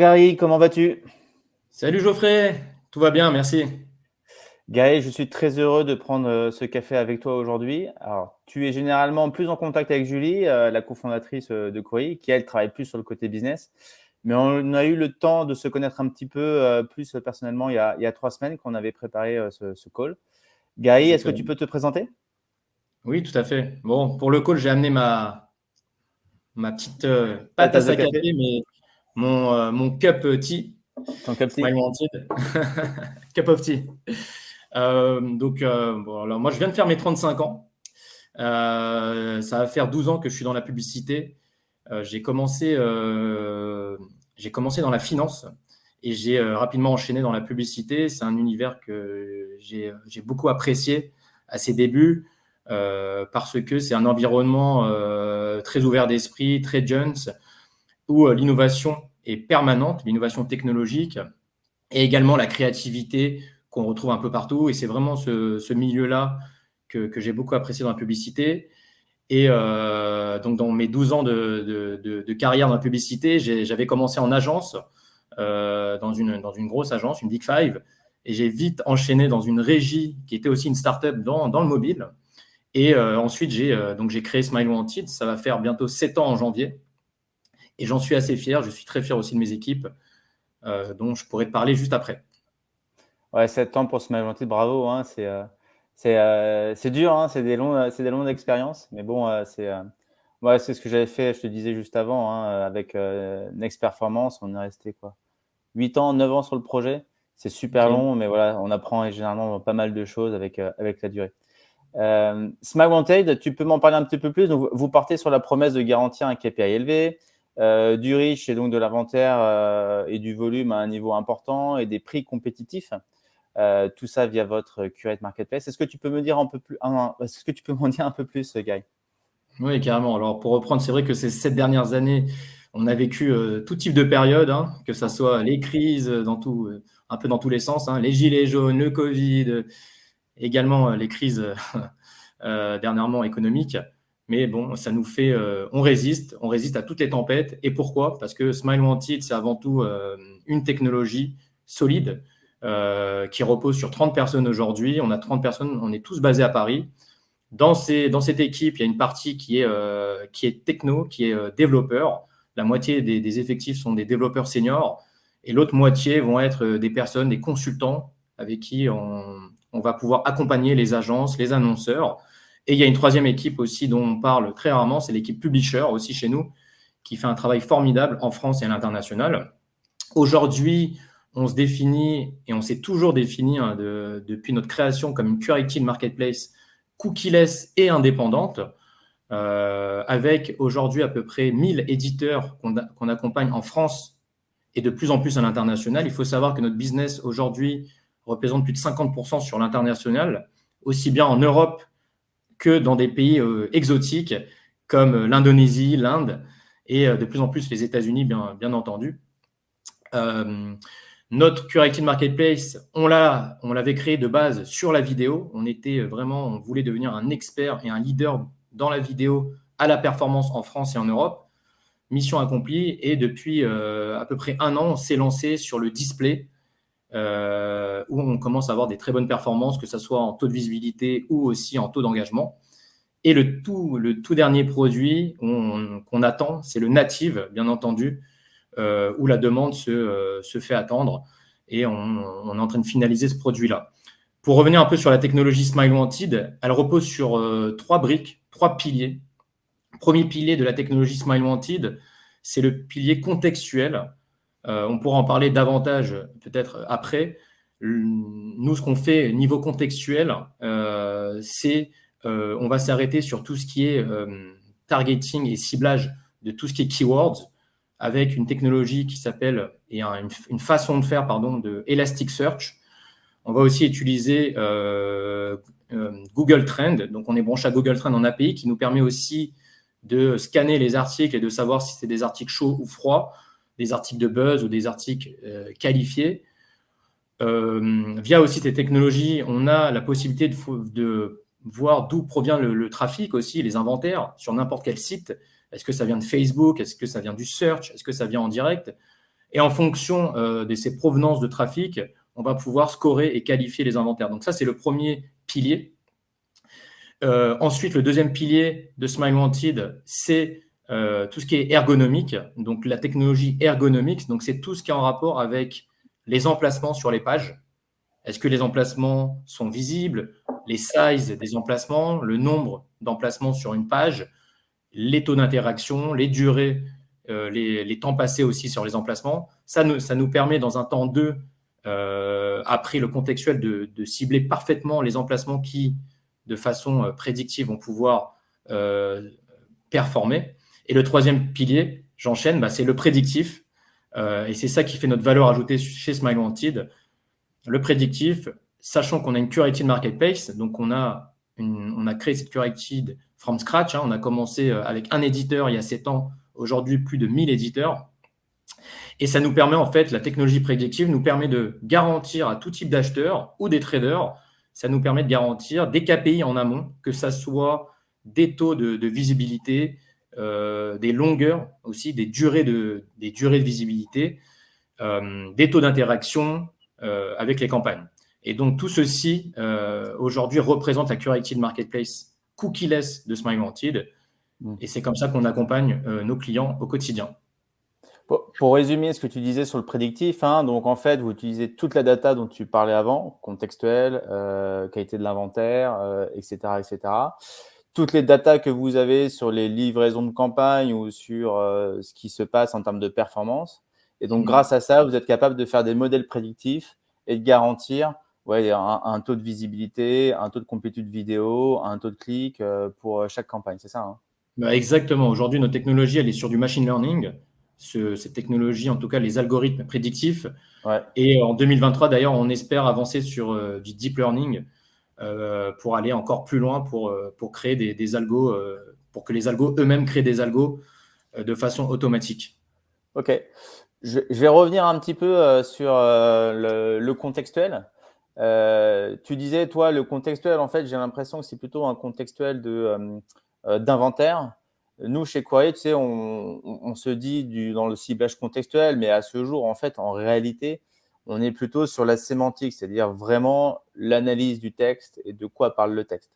Gary, comment vas-tu? Salut Geoffrey, tout va bien, merci. Gary, je suis très heureux de prendre ce café avec toi aujourd'hui. Alors, tu es généralement plus en contact avec Julie, la cofondatrice de Kori, qui elle travaille plus sur le côté business. Mais on a eu le temps de se connaître un petit peu plus personnellement il y a 3 semaines qu'on avait préparé ce call. Gary, est-ce que tu Exactement. peux te présenter? Oui, tout à fait. Bon, pour le call, j'ai amené ma petite, Ta pas tasse tasse de à café? café, mais mon cup tea, Ton cup tea? Smile Wanted, cup of tea. Bon, alors moi, je viens de faire mes 35 ans. Ça va faire 12 ans que je suis dans la publicité. J'ai commencé dans la finance et j'ai rapidement enchaîné dans la publicité. C'est un univers que j'ai beaucoup apprécié à ses débuts parce que c'est un environnement très ouvert d'esprit, très jeunes, où l'innovation est permanente, l'innovation technologique et également la créativité qu'on retrouve un peu partout. Et c'est vraiment ce milieu-là que j'ai beaucoup apprécié dans la publicité. Et donc, dans mes 12 ans de carrière dans la publicité, j'avais commencé en agence, dans une grosse agence, une Big Five, et j'ai vite enchaîné dans une régie qui était aussi une startup dans le mobile. Et ensuite, j'ai créé Smile Wanted. Ça va faire bientôt 7 ans en janvier. Et j'en suis assez fier. Je suis très fier aussi de mes équipes, dont je pourrais te parler juste après. Ouais, 7 ans pour se m'inventer, bravo, hein, c'est dur, hein, c'est des longues expériences, mais bon, ouais, c'est ce que j'avais fait, je te disais juste avant, hein, avec Next Performance, on est resté quoi, 8 ans, 9 ans sur le projet, c'est super Ok. long, mais voilà, on apprend généralement pas mal de choses avec la durée. Smile Wanted, tu peux m'en parler un petit peu plus? Donc, vous partez sur la promesse de garantir un KPI élevé, du reach et donc de l'inventaire et du volume à un niveau important et des prix compétitifs. Tout ça via votre Curate Marketplace. Est-ce que tu peux me dire un peu plus, est-ce que tu peux m'en dire un peu plus, Guy? Oui, carrément. Alors, pour reprendre, c'est vrai que ces 7 dernières années, on a vécu tout type de périodes, hein, que ce soit les crises un peu dans tous les sens, hein, les gilets jaunes, le Covid, également les crises dernièrement économiques. Mais bon, ça nous fait, on résiste à toutes les tempêtes. Et pourquoi? Parce que Smile Wanted, c'est avant tout une technologie solide qui repose sur 30 personnes aujourd'hui. On a 30 personnes, on est tous basés à Paris. Dans cette équipe, il y a une partie qui est techno, qui est développeur. La moitié des effectifs sont des développeurs seniors et l'autre moitié vont être des personnes, des consultants avec qui on va pouvoir accompagner les agences, les annonceurs. Et il y a une troisième équipe aussi dont on parle très rarement, c'est l'équipe publisher aussi chez nous, qui fait un travail formidable en France et à l'international. Aujourd'hui, on se définit et on s'est toujours défini hein, depuis notre création comme une curated marketplace cookieless et indépendante, avec aujourd'hui à peu près 1000 éditeurs qu'on accompagne en France et de plus en plus à l'international. Il faut savoir que notre business aujourd'hui représente plus de 50% sur l'international, aussi bien en Europe que dans des pays exotiques comme l'Indonésie, l'Inde et de plus en plus les États-Unis, bien entendu. Euh, Notre curated marketplace, on l'avait créé de base sur la vidéo. On voulait devenir un expert et un leader dans la vidéo à la performance en France et en Europe. Mission accomplie. Et depuis à peu près un an, on s'est lancé sur le display, où on commence à avoir des très bonnes performances, que ce soit en taux de visibilité ou aussi en taux d'engagement. Et le tout dernier produit qu'on attend, c'est le native, bien entendu, où la demande se fait attendre et on est en train de finaliser ce produit-là. Pour revenir un peu sur la technologie Smile Wanted, elle repose sur 3 briques, 3 piliers. Premier pilier de la technologie Smile Wanted, c'est le pilier contextuel. On pourra en parler davantage peut-être après. Nous, ce qu'on fait niveau contextuel, c'est on va s'arrêter sur tout ce qui est targeting et ciblage de tout ce qui est keywords, avec une technologie qui s'appelle, et une façon de faire, pardon, de Elasticsearch. On va aussi utiliser Google Trend. Donc, on est branché à Google Trend en API qui nous permet aussi de scanner les articles et de savoir si c'est des articles chauds ou froids, des articles de buzz ou des articles qualifiés. Via aussi ces technologies, on a la possibilité de voir d'où provient le trafic aussi, les inventaires sur n'importe quel site. Est-ce que ça vient de Facebook? Est-ce que ça vient du search? Est-ce que ça vient en direct? Et en fonction de ces provenances de trafic, on va pouvoir scorer et qualifier les inventaires. Donc ça, c'est le premier pilier. Ensuite, le deuxième pilier de Smile Wanted, c'est tout ce qui est ergonomique, donc la technologie ergonomique. Donc c'est tout ce qui est en rapport avec les emplacements sur les pages. Est-ce que les emplacements sont visibles, les sizes des emplacements, le nombre d'emplacements sur une page, les taux d'interaction, les durées, les temps passés aussi sur les emplacements. Ça nous permet dans un temps 2, après le contextuel, de cibler parfaitement les emplacements qui, de façon prédictive, vont pouvoir performer. Et le troisième pilier, j'enchaîne, c'est le prédictif. Et c'est ça qui fait notre valeur ajoutée chez Smile Wanted. Le prédictif, sachant qu'on a une curated marketplace, donc on a créé cette curated from scratch. On a commencé avec un éditeur il y a 7 ans, aujourd'hui plus de 1000 éditeurs. Et ça nous permet, en fait, la technologie prédictive nous permet de garantir à tout type d'acheteurs ou des traders, ça nous permet de garantir des KPI en amont, que ça soit des taux de visibilité, des longueurs aussi, des durées de visibilité, des taux d'interaction avec les campagnes. Et donc, tout ceci, aujourd'hui, représente la curated marketplace cookieless de Smile Wanted. Et c'est comme ça qu'on accompagne nos clients au quotidien. Pour résumer ce que tu disais sur le prédictif, donc en fait, vous utilisez toute la data dont tu parlais avant, contextuelle, qualité de l'inventaire, etc., etc. Toutes les datas que vous avez sur les livraisons de campagne ou sur ce qui se passe en termes de performance. Et donc, grâce à ça, vous êtes capable de faire des modèles prédictifs et de garantir un taux de visibilité, un taux de complétude vidéo, un taux de clic pour chaque campagne. C'est ça, Exactement. Aujourd'hui, notre technologie, elle est sur du machine learning. Cette technologie, en tout cas, les algorithmes prédictifs. Ouais. Et en 2023, d'ailleurs, on espère avancer sur du deep learning pour aller encore plus loin, pour créer des algos, pour que les algos eux-mêmes créent des algos de façon automatique. Ok. Je vais revenir un petit peu sur le contextuel. Tu disais, toi, le contextuel, en fait, j'ai l'impression que c'est plutôt un contextuel d'inventaire. Nous, chez Query, tu sais, on se dit dans le ciblage contextuel, mais à ce jour, en fait, en réalité, on est plutôt sur la sémantique, c'est-à-dire vraiment l'analyse du texte et de quoi parle le texte.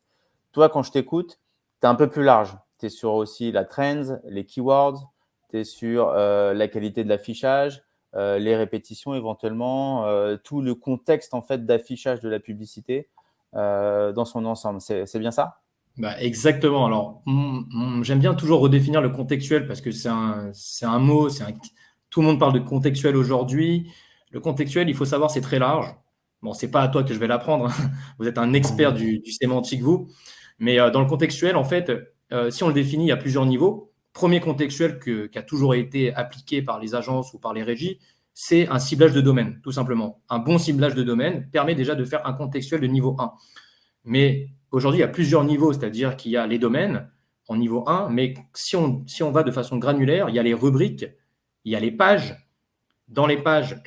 Toi, quand je t'écoute, tu es un peu plus large. Tu es sur aussi la trends, les keywords, tu es sur la qualité de l'affichage, les répétitions éventuellement, tout le contexte en fait d'affichage de la publicité dans son ensemble. C'est bien ça ? Exactement. Alors, j'aime bien toujours redéfinir le contextuel parce que c'est un mot, tout le monde parle de contextuel aujourd'hui. Le contextuel, il faut savoir, c'est très large. Bon, c'est pas à toi que je vais l'apprendre. Vous êtes un expert du sémantique, vous. Mais dans le contextuel, en fait, si on le définit, il y a plusieurs niveaux. Premier contextuel qui a toujours été appliqué par les agences ou par les régies, c'est un ciblage de domaine, tout simplement. Un bon ciblage de domaine permet déjà de faire un contextuel de niveau 1. Mais aujourd'hui, il y a plusieurs niveaux, c'est-à-dire qu'il y a les domaines en niveau 1, mais si on va de façon granulaire, il y a les rubriques, il y a les pages. Dans les pages,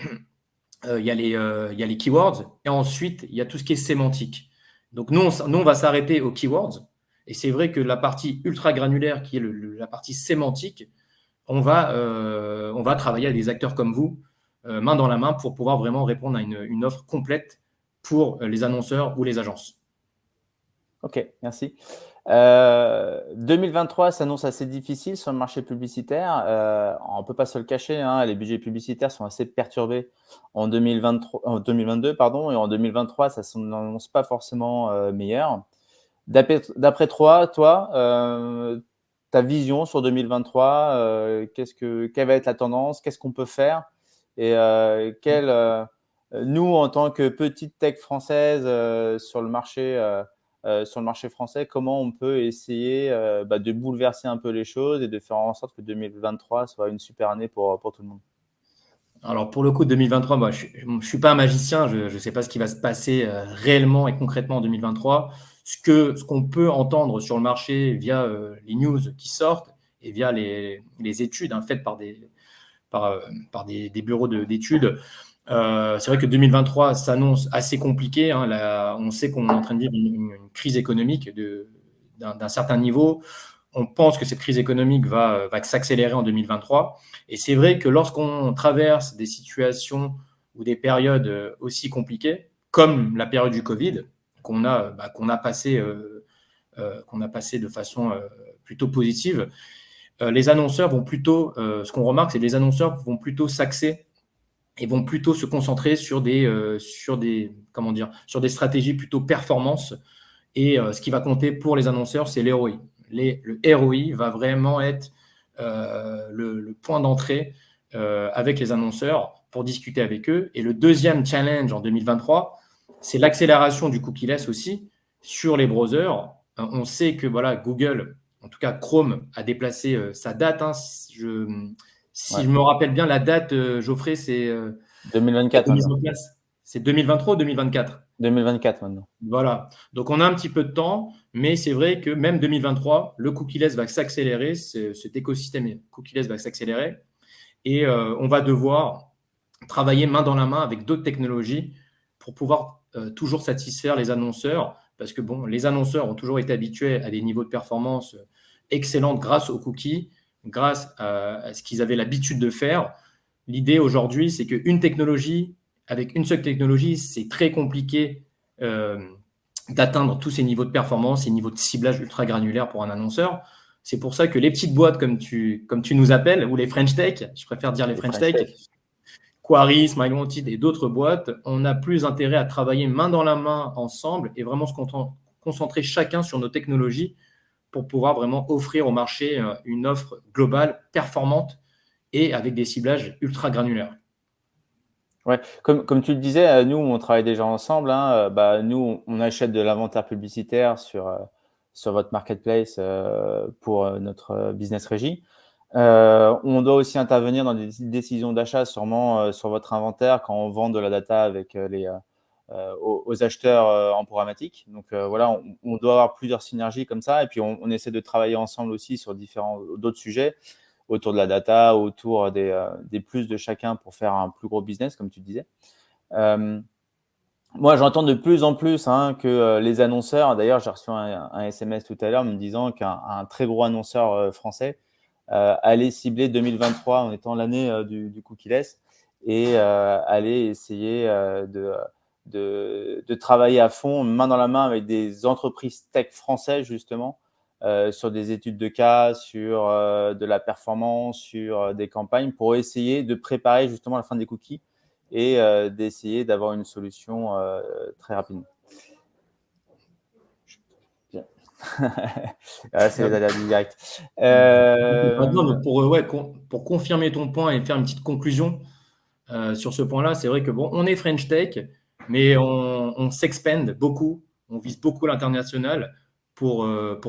il y a les keywords, et ensuite, il y a tout ce qui est sémantique. Donc, nous, on va s'arrêter aux keywords, et c'est vrai que la partie ultra granulaire, qui est la partie sémantique, on va travailler avec des acteurs comme vous, main dans la main, pour pouvoir vraiment répondre à une offre complète pour les annonceurs ou les agences. Ok, merci. 2023 s'annonce assez difficile sur le marché publicitaire. On ne peut pas se le cacher, les budgets publicitaires sont assez perturbés en 2022, pardon, et en 2023, ça ne s'annonce pas forcément meilleur. D'après toi, ta vision sur 2023, quelle va être la tendance? Qu'est-ce qu'on peut faire? Et nous, en tant que petite tech française sur le marché français, comment on peut essayer de bouleverser un peu les choses et de faire en sorte que 2023 soit une super année pour tout le monde? Alors, pour le coup, 2023, moi, je ne suis pas un magicien, je ne sais pas ce qui va se passer réellement et concrètement en 2023. Ce qu'on peut entendre sur le marché via les news qui sortent et via les études faites par des bureaux d'études, c'est vrai que 2023 s'annonce assez compliqué. On sait qu'on est en train de vivre une crise économique d'un certain niveau. on pense que cette crise économique va s'accélérer en 2023. Et c'est vrai que lorsqu'on traverse des situations ou des périodes aussi compliquées, comme la période du Covid, qu'on a passé de façon plutôt positive, les annonceurs vont plutôt, ce qu'on remarque, c'est que les annonceurs vont plutôt s'axer et vont plutôt se concentrer sur des stratégies plutôt performance. Et ce qui va compter pour les annonceurs, c'est l'ROI. Le ROI va vraiment être le point d'entrée avec les annonceurs pour discuter avec eux. Et le deuxième challenge en 2023, c'est l'accélération du cookie-less aussi sur les browsers. On sait que Google, en tout cas Chrome, a déplacé sa date. Si je me rappelle bien, la date, Geoffrey, c'est 2024 mise maintenant. en place. C'est 2023 ou 2024 ? 2024 maintenant. Voilà. Donc, on a un petit peu de temps, mais c'est vrai que même 2023, le cookie-less va s'accélérer, cet écosystème cookie-less va s'accélérer et on va devoir travailler main dans la main avec d'autres technologies pour pouvoir toujours satisfaire les annonceurs parce que les annonceurs ont toujours été habitués à des niveaux de performance excellents grâce aux cookies, grâce à ce qu'ils avaient l'habitude de faire. L'idée aujourd'hui, c'est qu'une technologie, avec une seule technologie, c'est très compliqué d'atteindre tous ces niveaux de performance, ces niveaux de ciblage ultra granulaire pour un annonceur. C'est pour ça que les petites boîtes, comme tu nous appelles, ou les French Tech, je préfère dire les French Tech, Quarry, SmileWanted et d'autres boîtes, on a plus intérêt à travailler main dans la main ensemble et vraiment se concentrer chacun sur nos technologies pour pouvoir vraiment offrir au marché une offre globale, performante et avec des ciblages ultra granulaires. Ouais, comme tu le disais, nous, on travaille déjà ensemble. Nous, on achète de l'inventaire publicitaire sur votre marketplace pour notre business régie. On doit aussi intervenir dans des décisions d'achat sûrement sur votre inventaire quand on vend de la data avec aux acheteurs en programmatique. Donc on doit avoir plusieurs synergies comme ça et puis on essaie de travailler ensemble aussi sur d'autres sujets autour de la data, autour des plus de chacun pour faire un plus gros business, comme tu disais. Moi, j'entends de plus en plus que les annonceurs, d'ailleurs, j'ai reçu un SMS tout à l'heure me disant qu'un très gros annonceur français allait cibler 2023 en étant l'année du cookie-less et allait essayer de travailler à fond, main dans la main avec des entreprises tech françaises, justement, sur des études de cas, sur de la performance, sur des campagnes pour essayer de préparer justement la fin des cookies et d'essayer d'avoir une solution très rapidement. C'est les aléas du direct. Pour confirmer ton point et faire une petite conclusion sur ce point-là, c'est vrai que on est French Tech, mais on s'expand beaucoup, on vise beaucoup l'international pour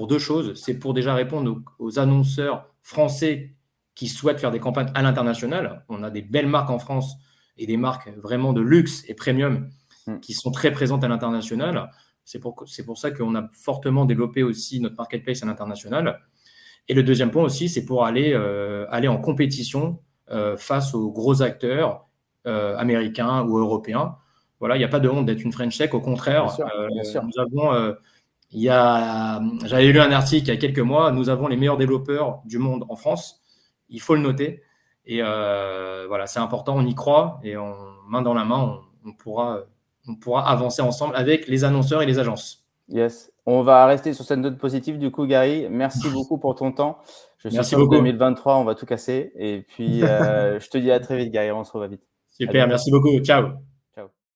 deux choses. C'est pour déjà répondre aux annonceurs français qui souhaitent faire des campagnes à l'international. On a des belles marques en France et des marques vraiment de luxe et premium qui sont très présentes à l'international. C'est pour ça qu'on a fortement développé aussi notre marketplace à l'international. Et le deuxième point aussi, c'est pour aller en compétition face aux gros acteurs américains ou européens. Voilà, il n'y a pas de honte d'être une French Tech. Au contraire, bien sûr. nous avons, j'avais lu un article il y a quelques mois, nous avons les meilleurs développeurs du monde en France. Il faut le noter. Et c'est important, on y croit et main dans la main, on pourra avancer ensemble avec les annonceurs et les agences. Yes. On va rester sur cette note positive du coup, Gary. Merci beaucoup pour ton temps. Je suis sûr que 2023, on va tout casser. Et puis, je te dis à très vite, Gary. On se revoit vite. Super, merci beaucoup. Ciao.